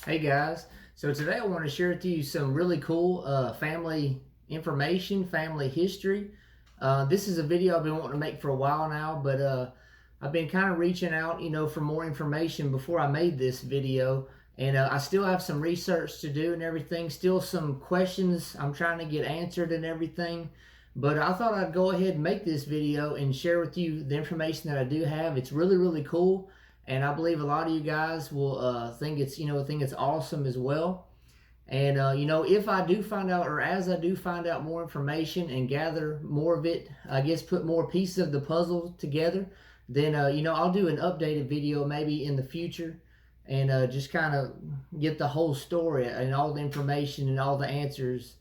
Hey guys, so today I want to share with you some really cool family information, family history. This is a video I've been wanting to make for a while now, but I've been kind of reaching out, for more information before I made this video. And I still have some research to do and everything, still some questions I'm trying to get answered and everything. But I thought I'd go ahead and make this video and share with you the information that I do have. It's really, really cool, and I believe a lot of you guys will think it's awesome as well. And if I do find out, or as I do find out more information and gather more of it, I guess put more pieces of the puzzle together, then I'll do an updated video maybe in the future, and just kind of get the whole story and all the information and all the answers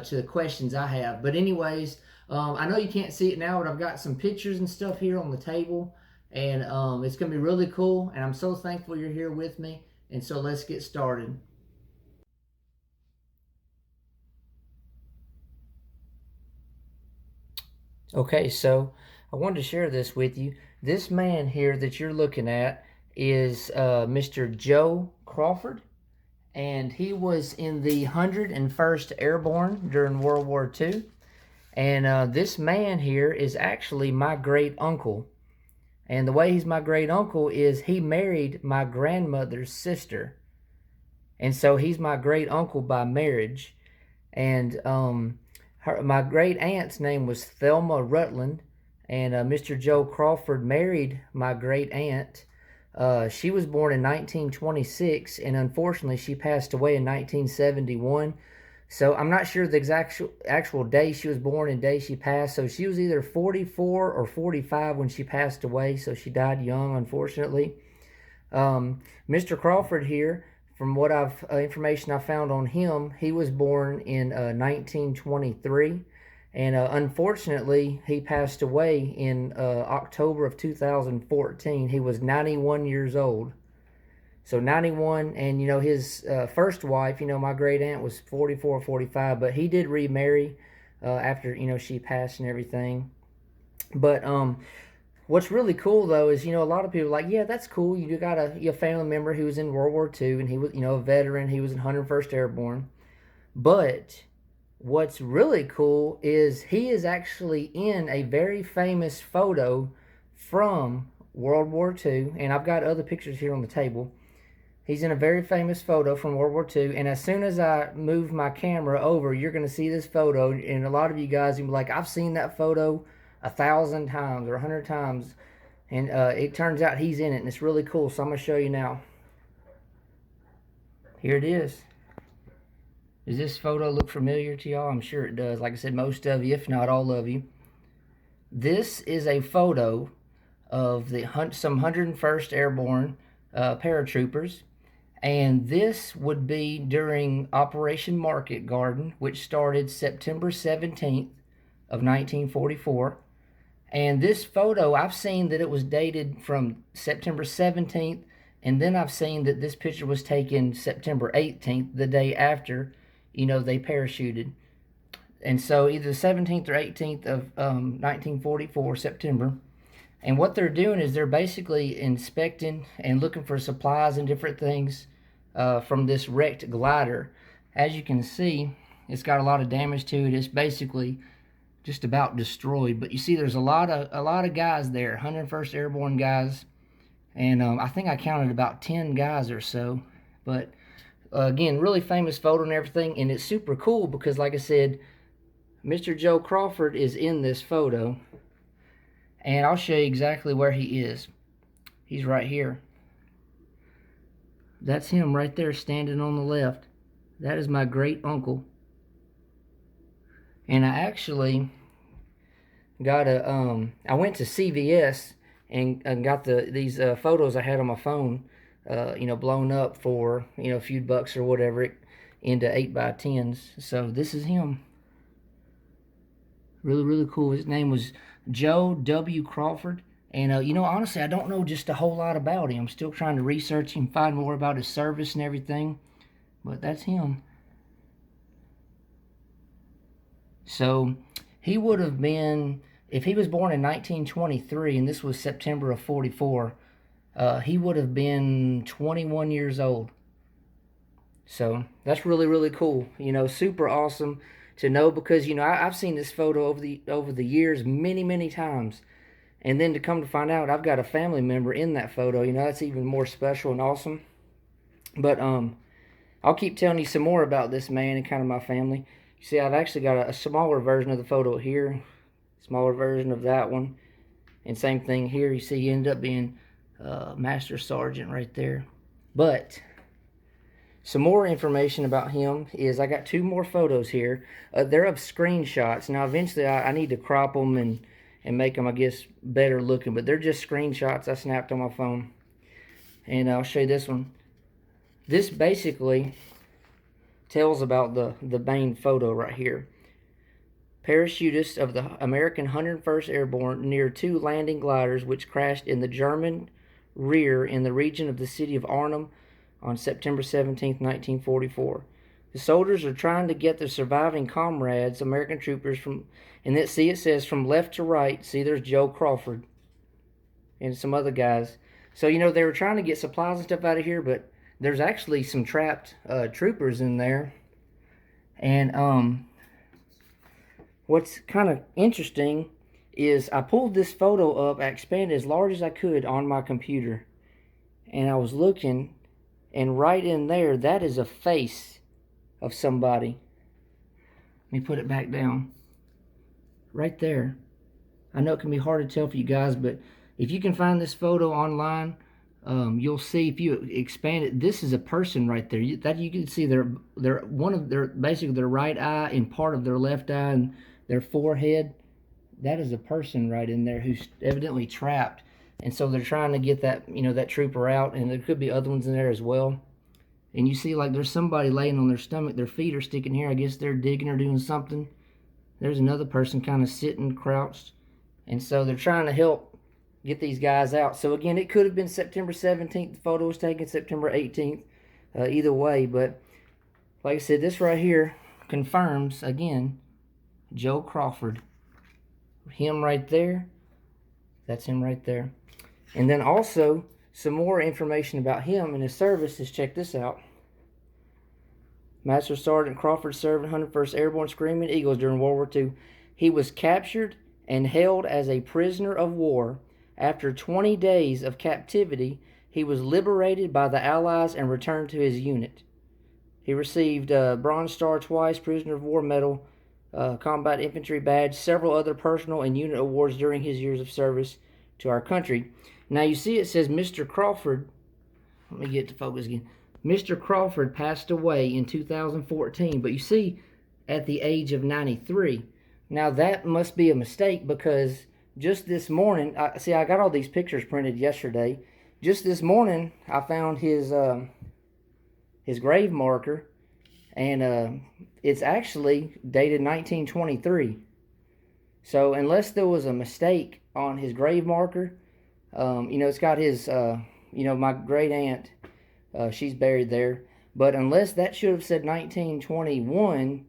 to the questions I have. But anyways, I know you can't see it now, but I've got some pictures and stuff here on the table, and it's going to be really cool, and I'm so thankful you're here with me. And so let's get started. Okay, so I wanted to share this with you. This man here that you're looking at is Mr. Joe Crawford, and he was in the 101st Airborne during World War II. And this man here is actually my great uncle. And the way he's my great uncle is he married my grandmother's sister. And so he's my great uncle by marriage. And my great aunt's name was Thelma Rutland. And Mr. Joe Crawford married my great aunt. She was born in 1926, and unfortunately she passed away in 1971. So I'm not sure the actual day she was born and day she passed. So she was either 44 or 45 when she passed away. So she died young, unfortunately. Mr. Crawford here, from what information I found on him, he was born in 1923. And unfortunately, he passed away in October of 2014. He was 91 years old. So 91, and his first wife, my great aunt was 44 or 45, but he did remarry after she passed and everything. But what's really cool though is a lot of people are like, yeah, that's cool. You got a family member who was in World War II, and he was a veteran. He was in 101st Airborne. But what's really cool is he is actually in a very famous photo from World War II, and I've got other pictures here on the table. He's in a very famous photo from World War II, and as soon as I move my camera over, you're going to see this photo, and a lot of you guys will be like, I've seen that photo 1,000 times or 100 times, and it turns out he's in it, and it's really cool, so I'm going to show you now. Here it is. Does this photo look familiar to y'all? I'm sure it does. Like I said, most of you, if not all of you. This is a photo of some 101st Airborne paratroopers. And this would be during Operation Market Garden, which started September 17th of 1944. And this photo, I've seen that it was dated from September 17th, and then I've seen that this picture was taken September 18th, the day after, they parachuted. And so either the 17th or 18th of 1944, September. And what they're doing is they're basically inspecting and looking for supplies and different things from this wrecked glider. As you can see, it's got a lot of damage to it. It's basically just about destroyed. But you see, there's a lot of guys there, 101st Airborne guys, and I think I counted about 10 guys or so. But again, really famous photo and everything, and it's super cool because, like I said, Mr. Joe Crawford is in this photo. And I'll show you exactly where he is. He's right here. That's him right there standing on the left. That is my great uncle. And I actually got I went to CVS and got these photos I had on my phone, blown up for, a few bucks or whatever, into 8x10s. So this is him. Really, really cool. His name was Joe W. Crawford. And, honestly, I don't know just a whole lot about him. I'm still trying to research him, find more about his service and everything. But that's him. So he would have been, if he was born in 1923, and this was September of 44, he would have been 21 years old. So that's really, really cool. Super awesome to know, because I've seen this photo over the years many, many times, and then to come to find out I've got a family member in that photo. That's even more special and awesome. But I'll keep telling you some more about this man and kind of my family. You see, I've actually got a smaller version of the photo here, smaller version of that one, and same thing here. You see, he ended up being Master Sergeant right there. But some more information about him is I got 2 more photos here. They're of screenshots. Now, eventually, I need to crop them and make them, I guess, better looking. But they're just screenshots I snapped on my phone. And I'll show you this one. This basically tells about the main photo right here. Parachutist of the American 101st Airborne near 2 landing gliders which crashed in the German rear in the region of the city of Arnhem on September 17, 1944. The soldiers are trying to get their surviving comrades, American troopers, and it says from left to right. See, there's Joe Crawford and some other guys. So, they were trying to get supplies and stuff out of here, but there's actually some trapped troopers in there. And what's kind of interesting is I pulled this photo up, I expanded as large as I could on my computer, and I was looking, and right in there, that is a face of somebody. Let me put it back down. Right there. I know it can be hard to tell for you guys, but if you can find this photo online, you'll see, if you expand it, this is a person right there. You can see basically their right eye and part of their left eye and their forehead. That is a person right in there who's evidently trapped. And so they're trying to get that trooper out, and there could be other ones in there as well. And you see, like, there's somebody laying on their stomach. Their feet are sticking here. I guess they're digging or doing something. There's another person kind of sitting, crouched. And so they're trying to help get these guys out. So again, it could have been September 17th. The photo was taken September 18th. Either way, but like I said, this right here confirms, again, Joe Crawford. Him right there. That's him right there. And then also, some more information about him and his service is, check this out. Master Sergeant Crawford served in 101st Airborne Screaming Eagles during World War II. He was captured and held as a prisoner of war. After 20 days of captivity, he was liberated by the Allies and returned to his unit. He received Bronze Star twice, Prisoner of War Medal, Combat Infantry Badge, several other personal and unit awards during his years of service to our country. Now you see it says Mr. Crawford. Let me get to focus again. Mr. Crawford passed away in 2014, but you see at the age of 93. Now that must be a mistake, because just this morning, I got all these pictures printed yesterday. Just this morning, I found his grave marker, and it's actually dated 1923. So unless there was a mistake on his grave marker, it's got his, my great aunt, she's buried there. But unless that should have said 1921,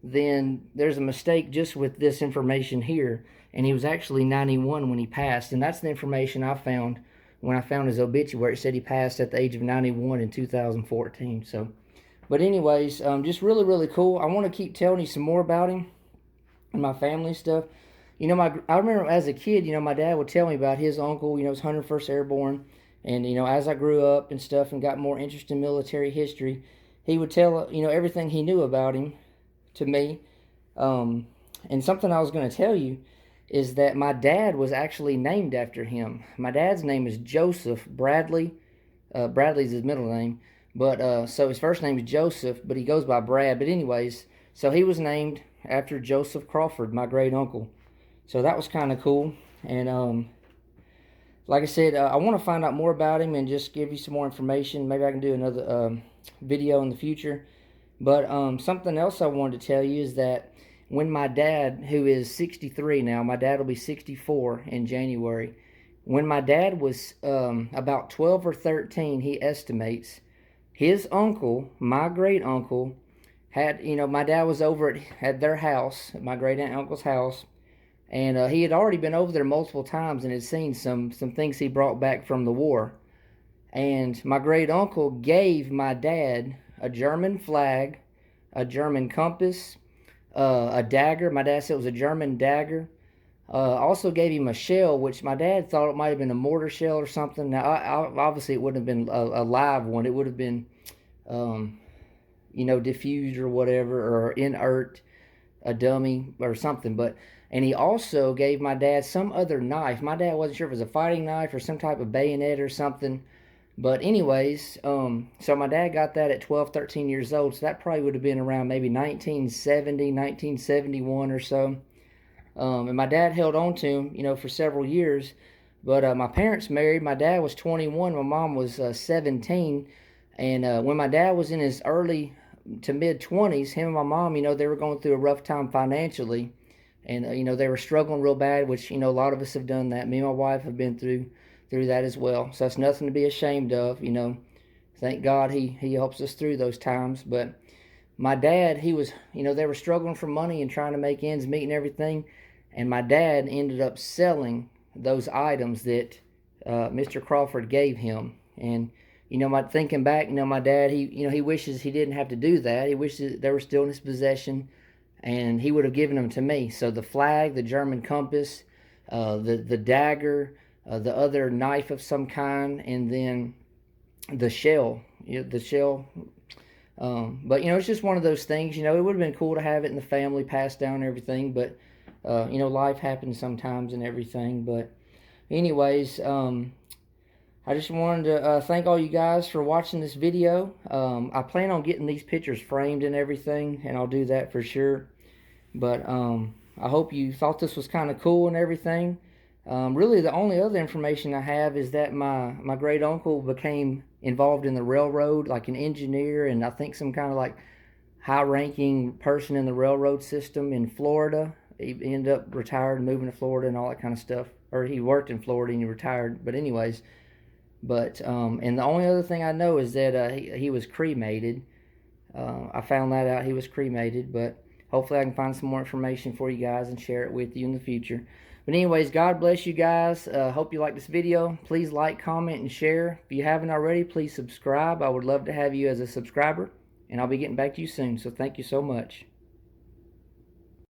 then there's a mistake just with this information here. And he was actually 91 when he passed. And that's the information I found when I found his obituary. It said he passed at the age of 91 in 2014. So, but anyways, just really, really cool. I want to keep telling you some more about him and my family stuff. I remember as a kid, my dad would tell me about his uncle, his 101st Airborne. And, as I grew up and stuff and got more interested in military history, he would tell, everything he knew about him to me. And something I was going to tell you is that my dad was actually named after him. My dad's name is Joseph Bradley. Bradley's his middle name. But, so his first name is Joseph, but he goes by Brad. But anyways, so he was named after Joseph Crawford, my great uncle. So that was kind of cool. And, like I said, I want to find out more about him and just give you some more information. Maybe I can do another video in the future. But something else I wanted to tell you is that when my dad, who is 63 now, my dad will be 64 in January. When my dad was about 12 or 13, he estimates, his uncle, my great uncle, had, my dad was over at their house, at my great aunt uncle's house. And he had already been over there multiple times and had seen some things he brought back from the war. And my great uncle gave my dad a German flag, a German compass, a dagger. My dad said it was a German dagger. Also gave him a shell, which my dad thought it might have been a mortar shell or something. Now, obviously, it wouldn't have been a live one. It would have been, diffused or whatever, or inert, a dummy or something. And he also gave my dad some other knife. My dad wasn't sure if it was a fighting knife or some type of bayonet or something. But anyways, so my dad got that at 12, 13 years old. So that probably would have been around maybe 1970, 1971 or so. And my dad held on to him, for several years. But my parents married. My dad was 21. My mom was 17. And when my dad was in his early to mid-20s, him and my mom, they were going through a rough time financially. And, they were struggling real bad, which, a lot of us have done that. Me and my wife have been through that as well. So that's nothing to be ashamed of, Thank God he helps us through those times. But my dad, he was, they were struggling for money and trying to make ends meet and everything. And my dad ended up selling those items that Mr. Crawford gave him. And, thinking back, my dad, he wishes he didn't have to do that. He wishes they were still in his possession, and he would have given them to me. So the flag, the German compass, the dagger, the other knife of some kind, and then the shell. But, it's just one of those things. It would have been cool to have it in the family, passed down and everything. But, life happens sometimes and everything. But anyways, I just wanted to thank all you guys for watching this video. I plan on getting these pictures framed and everything, and I'll do that for sure. But I hope you thought this was kind of cool and everything. Really, the only other information I have is that my great uncle became involved in the railroad, like an engineer, and I think some kind of like high-ranking person in the railroad system in Florida. He ended up retired and moving to Florida and all that kind of stuff. Or he worked in Florida and he retired. But anyways, and the only other thing I know is that he was cremated. I found that out, he was cremated, but hopefully I can find some more information for you guys and share it with you in the future. But anyways, God bless you guys. Hope you like this video. Please like, comment, and share. If you haven't already, please subscribe. I would love to have you as a subscriber, and I'll be getting back to you soon. So thank you so much.